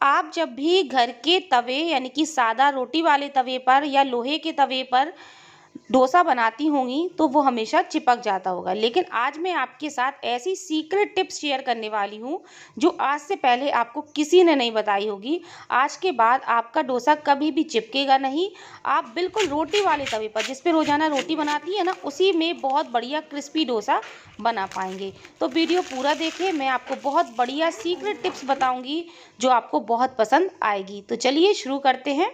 आप जब भी घर के तवे यानी कि सादा रोटी वाले तवे पर या लोहे के तवे पर डोसा बनाती होंगी तो वो हमेशा चिपक जाता होगा। लेकिन आज मैं आपके साथ ऐसी सीक्रेट टिप्स शेयर करने वाली हूँ जो आज से पहले आपको किसी ने नहीं बताई होगी। आज के बाद आपका डोसा कभी भी चिपकेगा नहीं। आप बिल्कुल रोटी वाले तवे पर जिस पे रोज़ाना रोटी बनाती है ना, उसी में बहुत बढ़िया क्रिस्पी डोसा बना पाएंगे। तो वीडियो पूरा देखिए, मैं आपको बहुत बढ़िया सीक्रेट टिप्स बताऊंगी जो आपको बहुत पसंद आएगी। तो चलिए शुरू करते हैं।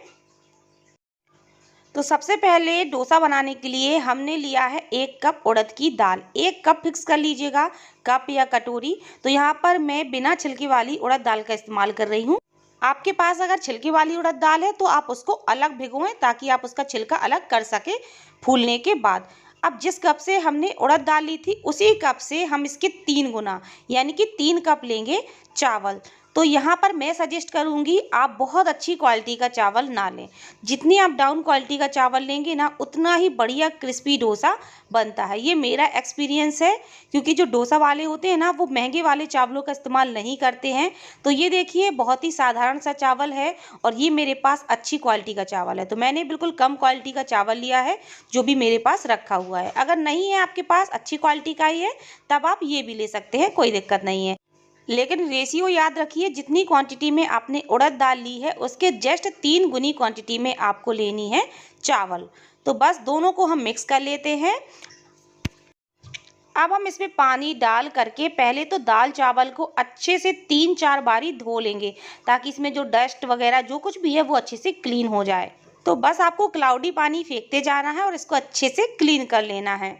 तो सबसे पहले डोसा बनाने के लिए हमने लिया है 1 कप उड़द की दाल। 1 कप फिक्स कर लीजिएगा, कप या कटोरी। तो यहाँ पर मैं बिना छिलके वाली उड़द दाल का इस्तेमाल कर रही हूँ। आपके पास अगर छिलके वाली उड़द दाल है तो आप उसको अलग भिगोएं ताकि आप उसका छिलका अलग कर सके फूलने के बाद। अब जिस कप से हमने उड़द दाल ली थी उसी कप से हम इसके 3 गुना यानी कि 3 कप लेंगे चावल। तो यहाँ पर मैं सजेस्ट करूँगी आप बहुत अच्छी क्वालिटी का चावल ना लें। जितनी आप डाउन क्वालिटी का चावल लेंगे ना, उतना ही बढ़िया क्रिस्पी डोसा बनता है। ये मेरा एक्सपीरियंस है, क्योंकि जो डोसा वाले होते हैं ना वो महंगे वाले चावलों का इस्तेमाल नहीं करते हैं। तो ये देखिए बहुत ही साधारण सा चावल है और ये मेरे पास अच्छी क्वालिटी का चावल है। तो मैंने बिल्कुल कम क्वालिटी का चावल लिया है जो भी मेरे पास रखा हुआ है। अगर नहीं है आपके पास, अच्छी क्वालिटी का ही है, तब आप ये भी ले सकते हैं, कोई दिक्कत नहीं है। लेकिन रेशियो याद रखिए, जितनी क्वांटिटी में आपने उड़द दाल ली है उसके जस्ट 3 गुनी क्वांटिटी में आपको लेनी है चावल। तो बस दोनों को हम मिक्स कर लेते हैं। अब हम इसमें पानी डाल करके पहले तो दाल चावल को अच्छे से 3-4 बारी धो लेंगे ताकि इसमें जो डस्ट वगैरह जो कुछ भी है वो अच्छे से क्लीन हो जाए। तो बस आपको क्लाउडी पानी फेंकते जाना है और इसको अच्छे से क्लीन कर लेना है।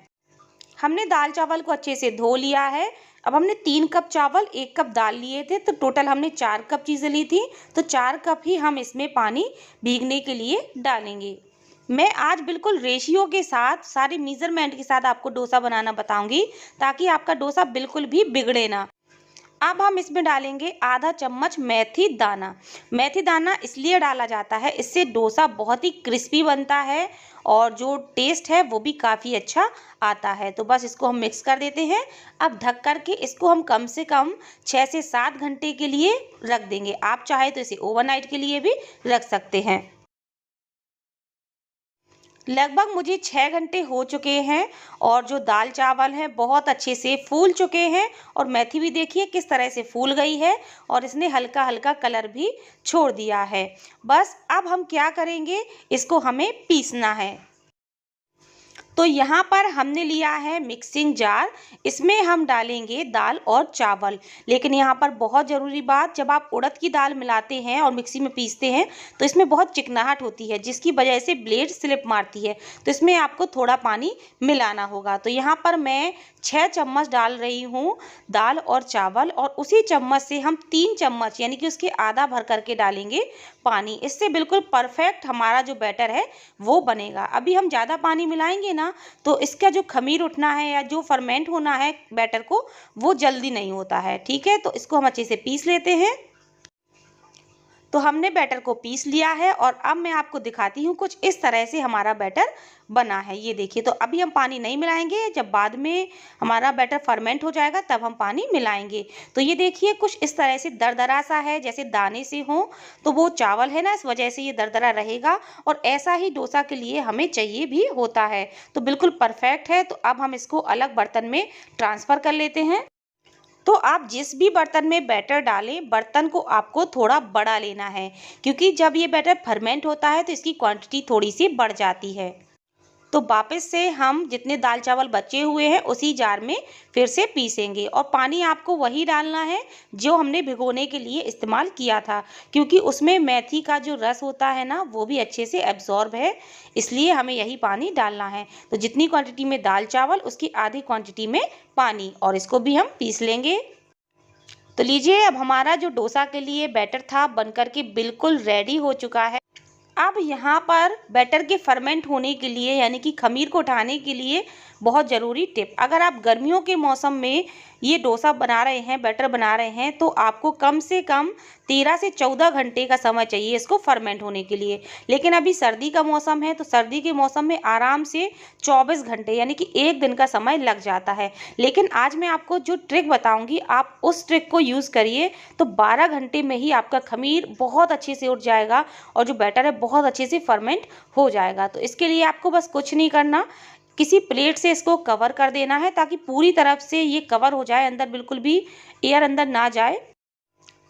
हमने दाल चावल को अच्छे से धो लिया है। अब हमने 3 कप चावल 1 कप दाल लिए थे, तो टोटल हमने 4 कप चीज़ें ली थी। तो 4 कप ही हम इसमें पानी भीगने के लिए डालेंगे। मैं आज बिल्कुल रेशियो के साथ, सारे मेजरमेंट के साथ आपको डोसा बनाना बताऊंगी ताकि आपका डोसा बिल्कुल भी बिगड़े ना। अब हम इसमें डालेंगे आधा चम्मच मेथी दाना। मेथी दाना इसलिए डाला जाता है, इससे डोसा बहुत ही क्रिस्पी बनता है और जो टेस्ट है वो भी काफ़ी अच्छा आता है। तो बस इसको हम मिक्स कर देते हैं। अब ढक कर के इसको हम कम से कम 6 से 7 घंटे के लिए रख देंगे। आप चाहे तो इसे ओवरनाइट के लिए भी रख सकते हैं। लगभग मुझे 6 घंटे हो चुके हैं और जो दाल चावल है बहुत अच्छे से फूल चुके हैं और मेथी भी देखिए किस तरह से फूल गई है और इसने हल्का हल्का कलर भी छोड़ दिया है। बस अब हम क्या करेंगे, इसको हमें पीसना है। तो यहाँ पर हमने लिया है मिक्सिंग जार। इसमें हम डालेंगे दाल और चावल। लेकिन यहाँ पर बहुत ज़रूरी बात, जब आप उड़द की दाल मिलाते हैं और मिक्सी में पीसते हैं तो इसमें बहुत चिकनाहट होती है जिसकी वजह से ब्लेड स्लिप मारती है। तो इसमें आपको थोड़ा पानी मिलाना होगा। तो यहाँ पर मैं 6 चम्मच डाल रही हूँ दाल और चावल, और उसी चम्मच से हम 3 चम्मच यानी कि उसके आधा भर करके डालेंगे पानी। इससे बिल्कुल परफेक्ट हमारा जो बैटर है वो बनेगा। अभी हम ज़्यादा पानी मिलाएंगे ना तो इसका जो खमीर उठना है या जो फर्मेंट होना है बैटर को, वो जल्दी नहीं होता है। ठीक है, तो इसको हम अच्छे से पीस लेते हैं। तो हमने बैटर को पीस लिया है और अब मैं आपको दिखाती हूँ कुछ इस तरह से हमारा बैटर बना है। ये देखिए, तो अभी हम पानी नहीं मिलाएंगे, जब बाद में हमारा बैटर फर्मेंट हो जाएगा तब हम पानी मिलाएंगे। तो ये देखिए कुछ इस तरह से दरदरा सा है, जैसे दाने से हो। तो वो चावल है ना, इस वजह से ये दरदरा रहेगा और ऐसा ही डोसा के लिए हमें चाहिए भी होता है। तो बिल्कुल परफेक्ट है। तो अब हम इसको अलग बर्तन में ट्रांसफ़र कर लेते हैं। तो आप जिस भी बर्तन में बैटर डालें, बर्तन को आपको थोड़ा बड़ा लेना है, क्योंकि जब ये बैटर फर्मेंट होता है तो इसकी क्वांटिटी थोड़ी सी बढ़ जाती है। तो वापस से हम जितने दाल चावल बचे हुए हैं उसी जार में फिर से पीसेंगे और पानी आपको वही डालना है जो हमने भिगोने के लिए इस्तेमाल किया था, क्योंकि उसमें मेथी का जो रस होता है ना वो भी अच्छे से एब्जॉर्ब है, इसलिए हमें यही पानी डालना है। तो जितनी क्वांटिटी में दाल चावल उसकी आधी क्वांटिटी में पानी, और इसको भी हम पीस लेंगे। तो लीजिए, अब हमारा जो डोसा के लिए बैटर था बनकर के बिल्कुल रेडी हो चुका है। अब यहाँ पर बैटर के फर्मेंट होने के लिए यानी कि खमीर को उठाने के लिए बहुत ज़रूरी टिप, अगर आप गर्मियों के मौसम में ये डोसा बना रहे हैं, बैटर बना रहे हैं, तो आपको कम से कम 13 से 14 घंटे का समय चाहिए इसको फर्मेंट होने के लिए। लेकिन अभी सर्दी का मौसम है, तो सर्दी के मौसम में आराम से 24 घंटे यानी कि 1 दिन का समय लग जाता है। लेकिन आज मैं आपको जो ट्रिक बताऊंगी, आप उस ट्रिक को यूज़ करिए तो 12 घंटे में ही आपका खमीर बहुत अच्छे से उठ जाएगा और जो बैटर है बहुत अच्छे से फर्मेंट हो जाएगा। तो इसके लिए आपको बस कुछ नहीं करना, किसी प्लेट से इसको कवर कर देना है ताकि पूरी तरफ से ये कवर हो जाए, अंदर बिल्कुल भी एयर अंदर ना जाए।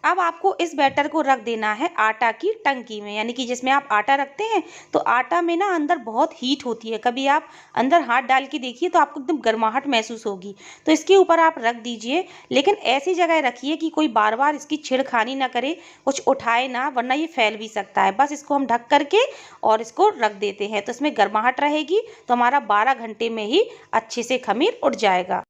अब आपको इस बैटर को रख देना है आटा की टंकी में, यानी कि जिसमें आप आटा रखते हैं, तो आटा में ना अंदर बहुत हीट होती है, कभी आप अंदर हाथ डाल के देखिए तो आपको एकदम गर्माहट महसूस होगी। तो इसके ऊपर आप रख दीजिए, लेकिन ऐसी जगह रखिए कि कोई बार बार इसकी छेड़खानी ना करे, कुछ उठाए ना, वरना ये फैल भी सकता है। बस इसको हम ढक करके और इसको रख देते हैं, तो इसमें गर्माहट रहेगी, तो हमारा 12 घंटे में ही अच्छे से खमीर उठ जाएगा।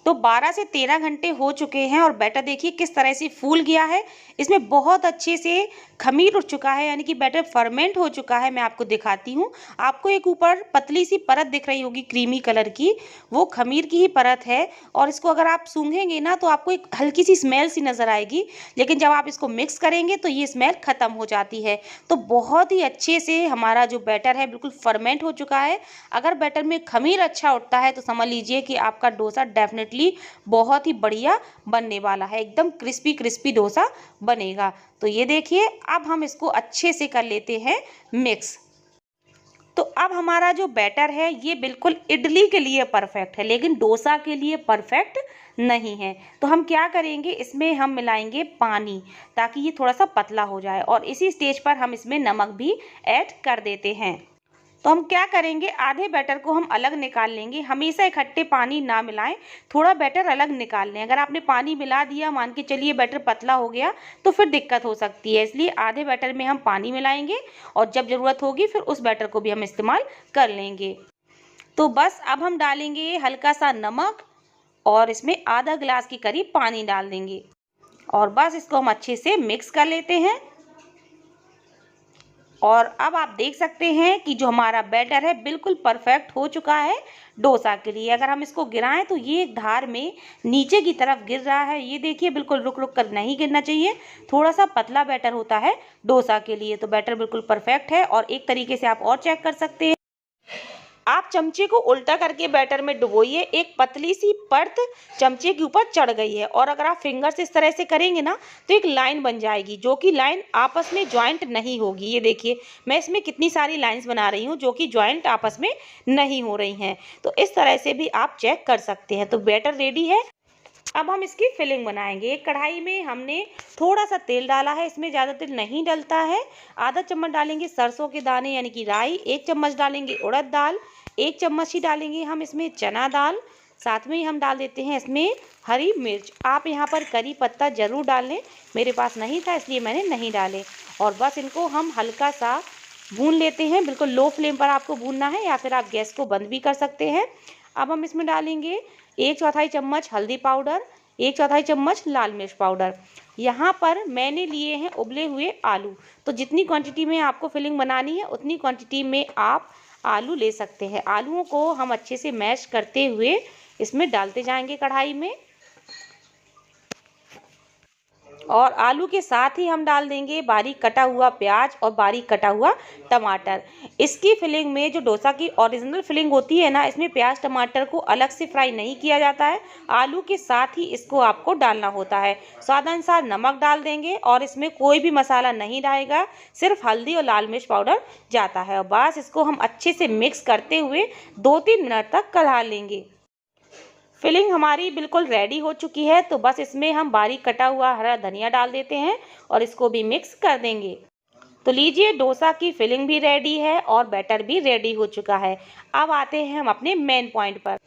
तो 12 से 13 घंटे हो चुके हैं और बैटर देखिए किस तरह से फूल गया है, इसमें बहुत अच्छे से खमीर उठ चुका है, यानी कि बैटर फर्मेंट हो चुका है। मैं आपको दिखाती हूँ, आपको एक ऊपर पतली सी परत दिख रही होगी क्रीमी कलर की, वो खमीर की ही परत है। और इसको अगर आप सूंघेंगे ना तो आपको एक हल्की सी स्मेल सी नज़र आएगी, लेकिन जब आप इसको मिक्स करेंगे तो ये स्मेल ख़त्म हो जाती है। तो बहुत ही अच्छे से हमारा जो बैटर है बिल्कुल फर्मेंट हो चुका है। अगर बैटर में खमीर अच्छा उठता है तो समझ लीजिए कि आपका डोसा डेफिनेटली बहुत ही बढ़िया बनने वाला है, एकदम क्रिस्पी क्रिस्पी डोसा बनेगा। तो ये देखिए, अब हम इसको अच्छे से कर लेते हैं मिक्स। तो अब हमारा जो बैटर है ये बिल्कुल इडली के लिए परफेक्ट है, लेकिन डोसा के लिए परफेक्ट नहीं है। तो हम क्या करेंगे, इसमें हम मिलाएंगे पानी ताकि ये थोड़ा सा पतला हो जाए, और इसी स्टेज पर हम इसमें नमक भी ऐड कर देते हैं। तो हम क्या करेंगे, आधे बैटर को हम अलग निकाल लेंगे। हमेशा इकट्ठे पानी ना मिलाएं, थोड़ा बैटर अलग निकाल लें। अगर आपने पानी मिला दिया, मान के चलिए बैटर पतला हो गया, तो फिर दिक्कत हो सकती है। इसलिए आधे बैटर में हम पानी मिलाएंगे और जब ज़रूरत होगी फिर उस बैटर को भी हम इस्तेमाल कर लेंगे। तो बस अब हम डालेंगे हल्का सा नमक और इसमें आधा गिलास के करीब पानी डाल देंगे, और बस इसको हम अच्छे से मिक्स कर लेते हैं। और अब आप देख सकते हैं कि जो हमारा बैटर है बिल्कुल परफेक्ट हो चुका है डोसा के लिए। अगर हम इसको गिराएं तो ये धार में नीचे की तरफ गिर रहा है, ये देखिए बिल्कुल रुक रुक कर नहीं गिरना चाहिए। थोड़ा सा पतला बैटर होता है डोसा के लिए। तो बैटर बिल्कुल परफेक्ट है। और एक तरीके से आप और चेक कर सकते हैं, आप चमचे को उल्टा करके बैटर में डुबोइए, एक पतली सी परत चमचे के ऊपर चढ़ गई है, और अगर आप फिंगर से इस तरह से करेंगे ना तो एक लाइन बन जाएगी, जो कि लाइन आपस में ज्वाइंट नहीं होगी। ये देखिए मैं इसमें कितनी सारी लाइंस बना रही हूँ जो कि ज्वाइंट आपस में नहीं हो रही हैं। तो इस तरह से भी आप चेक कर सकते हैं। तो बैटर रेडी है। अब हम इसकी फिलिंग बनाएंगे। एक कढ़ाई में हमने थोड़ा सा तेल डाला है, इसमें ज़्यादा तेल नहीं डलता है। आधा चम्मच डालेंगे सरसों के दाने यानी कि राई, 1 चम्मच डालेंगे उड़द दाल, 1 चम्मच ही डालेंगे हम इसमें चना दाल, साथ में ही हम डाल देते हैं इसमें हरी मिर्च। आप यहाँ पर करी पत्ता ज़रूर डाल लें, मेरे पास नहीं था इसलिए मैंने नहीं डाले। और बस इनको हम हल्का सा भून लेते हैं, बिल्कुल लो फ्लेम पर आपको भूनना है, या फिर आप गैस को बंद भी कर सकते हैं। अब हम इसमें डालेंगे 1/4 चम्मच हल्दी पाउडर, 1/4 चम्मच लाल मिर्च पाउडर। यहाँ पर मैंने लिए हैं उबले हुए आलू। तो जितनी क्वांटिटी में आपको फिलिंग बनानी है उतनी क्वांटिटी में आप आलू ले सकते हैं। आलूओं को हम अच्छे से मैश करते हुए इसमें डालते जाएंगे कढ़ाई में, और आलू के साथ ही हम डाल देंगे बारीक कटा हुआ प्याज और बारीक कटा हुआ टमाटर। इसकी फिलिंग में, जो डोसा की ओरिजिनल फिलिंग होती है ना, इसमें प्याज टमाटर को अलग से फ्राई नहीं किया जाता है, आलू के साथ ही इसको आपको डालना होता है। स्वादानुसार नमक डाल देंगे, और इसमें कोई भी मसाला नहीं डालेगा, सिर्फ हल्दी और लाल मिर्च पाउडर जाता है। और बस इसको हम अच्छे से मिक्स करते हुए 2-3 मिनट तक कढ़ा लेंगे। फिलिंग हमारी बिल्कुल रेडी हो चुकी है। तो बस इसमें हम बारीक कटा हुआ हरा धनिया डाल देते हैं और इसको भी मिक्स कर देंगे। तो लीजिए, डोसा की फिलिंग भी रेडी है और बैटर भी रेडी हो चुका है। अब आते हैं हम अपने मेन पॉइंट पर।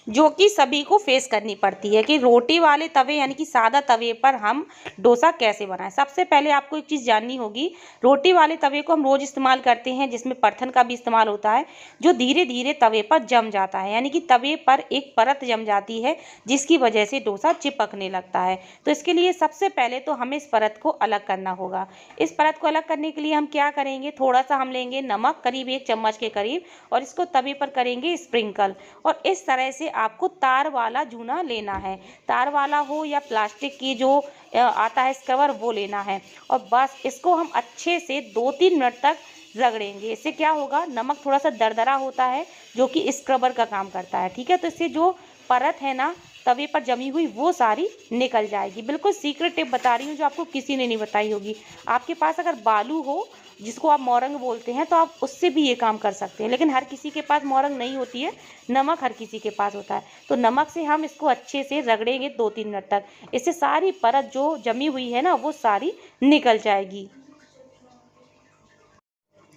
जो कि सभी को फेस करनी पड़ती है कि रोटी वाले तवे यानी कि सादा तवे पर हम डोसा कैसे बनाएं। सबसे पहले आपको एक चीज़ जाननी होगी, रोटी वाले तवे को हम रोज़ इस्तेमाल करते हैं जिसमें परथन का भी इस्तेमाल होता है, जो धीरे धीरे तवे पर जम जाता है, यानी कि तवे पर एक परत जम जाती है जिसकी वजह से डोसा चिपकने लगता है। तो इसके लिए सबसे पहले तो हमें इस परत को अलग करना होगा। इस परत को अलग करने के लिए हम क्या करेंगे, थोड़ा सा हम लेंगे नमक, करीब 1 चम्मच के करीब, और इसको तवे पर करेंगे स्प्रिंकल। और इस तरह से आपको तार वाला जूना लेना है, तार वाला हो या प्लास्टिक की जो आता है स्क्रबर वो लेना है। और बस इसको हम अच्छे से 2-3 मिनट तक रगड़ेंगे। इससे क्या होगा, नमक थोड़ा सा दरदरा होता है जो कि स्क्रबर का काम करता है, ठीक है। तो इससे जो परत है ना तवे पर जमी हुई वो सारी निकल जाएगी। बिल्कुल सीक्रेट टिप बता रही हूँ जो आपको किसी ने नहीं बताई होगी। आपके पास अगर बालू हो, जिसको आप मोरंग बोलते हैं, तो आप उससे भी ये काम कर सकते हैं, लेकिन हर किसी के पास मोरंग नहीं होती है, नमक हर किसी के पास होता है। तो नमक से हम इसको अच्छे से रगड़ेंगे 2-3 मिनट तक। इससे सारी परत जो जमी हुई है ना वो सारी निकल जाएगी।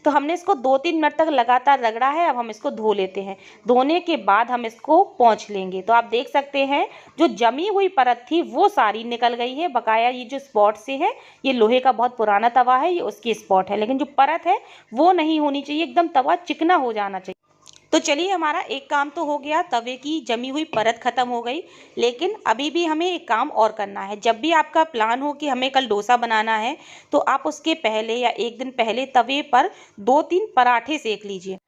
तो हमने इसको 2-3 मिनट तक लगातार रगड़ा है। अब हम इसको धो लेते हैं। धोने के बाद हम इसको पोंछ लेंगे। तो आप देख सकते हैं जो जमी हुई परत थी वो सारी निकल गई है। बकाया ये जो स्पॉट से है, ये लोहे का बहुत पुराना तवा है, ये उसकी स्पॉट है, लेकिन जो परत है वो नहीं होनी चाहिए, एकदम तवा चिकना हो जाना चाहिए। तो चलिए, हमारा एक काम तो हो गया, तवे की जमी हुई परत खत्म हो गई। लेकिन अभी भी हमें एक काम और करना है। जब भी आपका प्लान हो कि हमें कल डोसा बनाना है, तो आप उसके पहले या एक दिन पहले तवे पर 2-3 पराठे सेक लीजिए।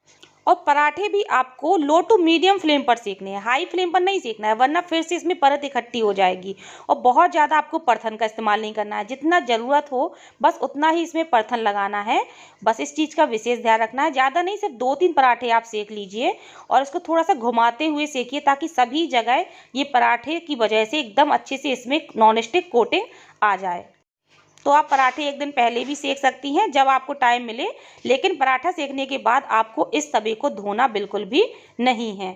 और पराठे भी आपको लो टू मीडियम फ्लेम पर सेकने हैं, हाई फ्लेम पर नहीं सेकना है, वरना फिर से इसमें परत इकट्ठी हो जाएगी। और बहुत ज़्यादा आपको परथन का इस्तेमाल नहीं करना है, जितना ज़रूरत हो बस उतना ही इसमें परथन लगाना है। बस इस चीज़ का विशेष ध्यान रखना है। ज़्यादा नहीं, सिर्फ 2-3 पराठे आप सेक लीजिए और इसको थोड़ा सा घुमाते हुए सेकिए, ताकि सभी जगह ये पराठे की वजह से एकदम अच्छे से इसमें नॉन स्टिक कोटिंग आ जाए। तो आप पराठे एक दिन पहले भी सेक सकती हैं जब आपको टाइम मिले, लेकिन पराठा सेकने के बाद आपको इस तवे को धोना बिल्कुल भी नहीं है।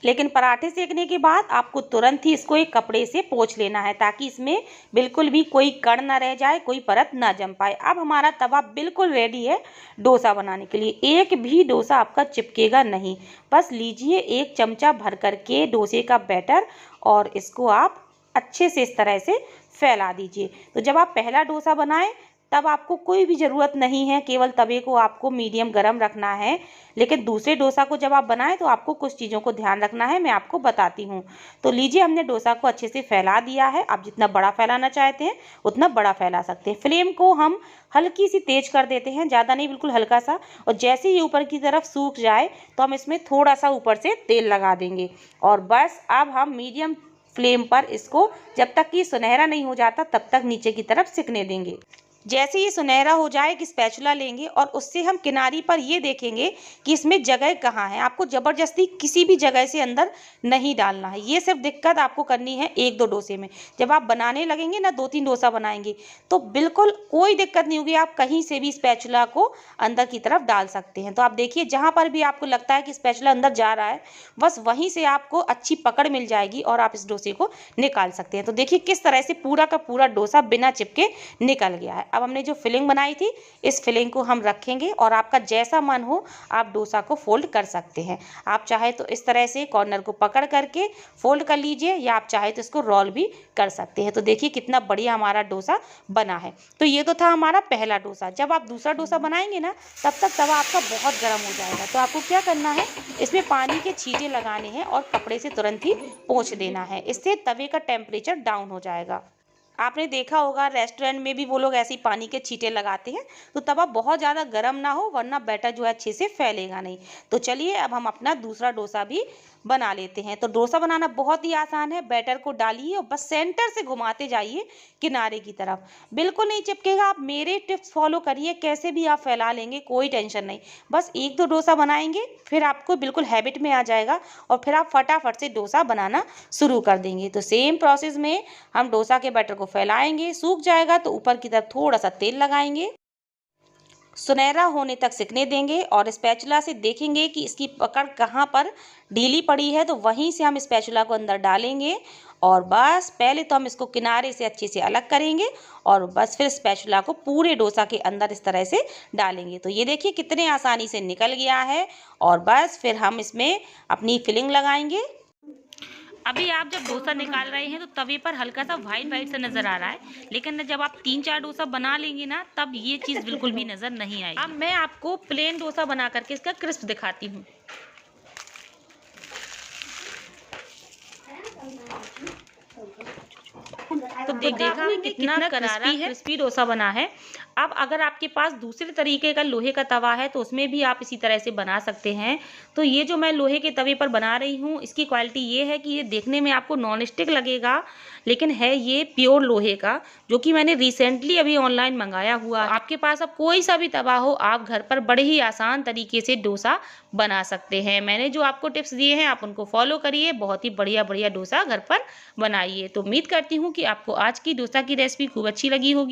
लेकिन पराठे सेकने के बाद आपको तुरंत ही इसको एक कपड़े से पोंछ लेना है, ताकि इसमें बिल्कुल भी कोई कण ना रह जाए, कोई परत ना जम पाए। अब हमारा तवा बिल्कुल रेडी है डोसा बनाने के लिए। एक भी डोसा आपका चिपकेगा नहीं। बस लीजिए 1 चमचा भर करके डोसे का बैटर और इसको आप अच्छे से इस तरह से फैला दीजिए। तो जब आप पहला डोसा बनाएं तब आपको कोई भी ज़रूरत नहीं है, केवल तवे को आपको मीडियम गरम रखना है। लेकिन दूसरे डोसा को जब आप बनाएं तो आपको कुछ चीज़ों को ध्यान रखना है, मैं आपको बताती हूँ। तो लीजिए, हमने डोसा को अच्छे से फैला दिया है। आप जितना बड़ा फैलाना चाहते हैं उतना बड़ा फैला सकते हैं। फ्लेम को हम हल्की सी तेज कर देते हैं, ज़्यादा नहीं, बिल्कुल हल्का सा। और जैसे ही ऊपर की तरफ सूख जाए तो हम इसमें थोड़ा सा ऊपर से तेल लगा देंगे। और बस अब हम मीडियम फ्लेम पर इसको जब तक कि सुनहरा नहीं हो जाता तब तक नीचे की तरफ सिकने देंगे। जैसे ये सुनहरा हो जाए कि स्पैचुला लेंगे और उससे हम किनारी पर ये देखेंगे कि इसमें जगह कहाँ है। आपको ज़बरदस्ती किसी भी जगह से अंदर नहीं डालना है। ये सिर्फ दिक्कत आपको करनी है 1-2 डोसे में। जब आप बनाने लगेंगे ना, 2-3 डोसा बनाएंगे, तो बिल्कुल कोई दिक्कत नहीं होगी। आप कहीं से भी स्पैचुला को अंदर की तरफ डाल सकते हैं। तो आप देखिए, जहाँ पर भी आपको लगता है कि स्पैचुला अंदर जा रहा है, बस वहीं से आपको अच्छी पकड़ मिल जाएगी और आप इस डोसे को निकाल सकते हैं। तो देखिए किस तरह से पूरा का पूरा डोसा बिना चिपके निकल गया है। अब हमने जो फिलिंग बनाई थी, इस फिलिंग को हम रखेंगे और आपका जैसा मन हो आप डोसा को फोल्ड कर सकते हैं। आप चाहे तो इस तरह से कॉर्नर को पकड़ करके फोल्ड कर लीजिए, या आप चाहे तो इसको रोल भी कर सकते हैं। तो देखिए कितना बढ़िया हमारा डोसा बना है। तो ये तो था हमारा पहला डोसा। जब आप दूसरा डोसा बनाएंगे ना, तब तक तवा आपका बहुत गर्म हो जाएगा। तो आपको क्या करना है, इसमें पानी के छींटे लगाने हैं और कपड़े से तुरंत ही पोंछ देना है। इससे तवे का टेम्परेचर डाउन हो जाएगा। आपने देखा होगा रेस्टोरेंट में भी वो लोग ऐसे ही पानी के छींटे लगाते हैं। तो तवा बहुत ज़्यादा गर्म ना हो, वरना बैटर जो है अच्छे से फैलेगा नहीं। तो चलिए, अब हम अपना दूसरा डोसा भी बना लेते हैं। तो डोसा बनाना बहुत ही आसान है। बैटर को डालिए और बस सेंटर से घुमाते जाइए किनारे की तरफ। बिल्कुल नहीं चिपकेगा। आप मेरे टिप्स फॉलो करिए, कैसे भी आप फैला लेंगे, कोई टेंशन नहीं। बस 1-2 डोसा बनाएंगे, फिर आपको बिल्कुल हैबिट में आ जाएगा और फिर आप फटाफट से डोसा बनाना शुरू कर देंगे। तो सेम प्रोसेस में हम डोसा के बैटर को फैलाएंगे, सूख जाएगा तो ऊपर की तरफ थोड़ा सा तेल लगाएंगे, सुनहरा होने तक सिकने देंगे और स्पैचुला से देखेंगे कि इसकी पकड़ कहाँ पर ढीली पड़ी है, तो वहीं से हम स्पैचुला को अंदर डालेंगे। और बस पहले तो हम इसको किनारे से अच्छे से अलग करेंगे और बस फिर स्पैचुला को पूरे डोसा के अंदर इस तरह से डालेंगे। तो ये देखिए कितने आसानी से निकल गया है। और बस फिर हम इसमें अपनी फिलिंग लगाएंगे। अभी आप जब डोसा निकाल रहे हैं तो तवे पर हल्का सा वाइट वाइट सा नजर आ रहा है, लेकिन जब आप 3-4 डोसा बना लेंगे ना तब ये चीज़ बिल्कुल भी नजर नहीं आएगी। अब मैं आपको प्लेन डोसा बना करके इसका क्रिस्प दिखाती हूँ। तो देखा आपने कितना करारा क्रिस्पी डोसा बना है। अब अगर आपके पास दूसरे तरीके का लोहे का तवा है तो उसमें भी आप इसी तरह से बना सकते हैं। तो ये जो मैं लोहे के तवे पर बना रही हूँ, इसकी क्वालिटी ये है कि ये देखने में आपको नॉन स्टिक लगेगा, लेकिन है ये प्योर लोहे का, जो कि मैंने रिसेंटली अभी ऑनलाइन मंगाया हुआ। आपके पास अब कोई सा भी तवा हो, आप घर पर बड़े ही आसान तरीके से डोसा बना सकते हैं। मैंने जो आपको टिप्स दिए हैं आप उनको फॉलो करिए, बहुत ही बढ़िया बढ़िया डोसा घर पर बनाइए। तो उम्मीद करती हूँ कि आपको आज की डोसा की रेसिपी खूब अच्छी लगी होगी।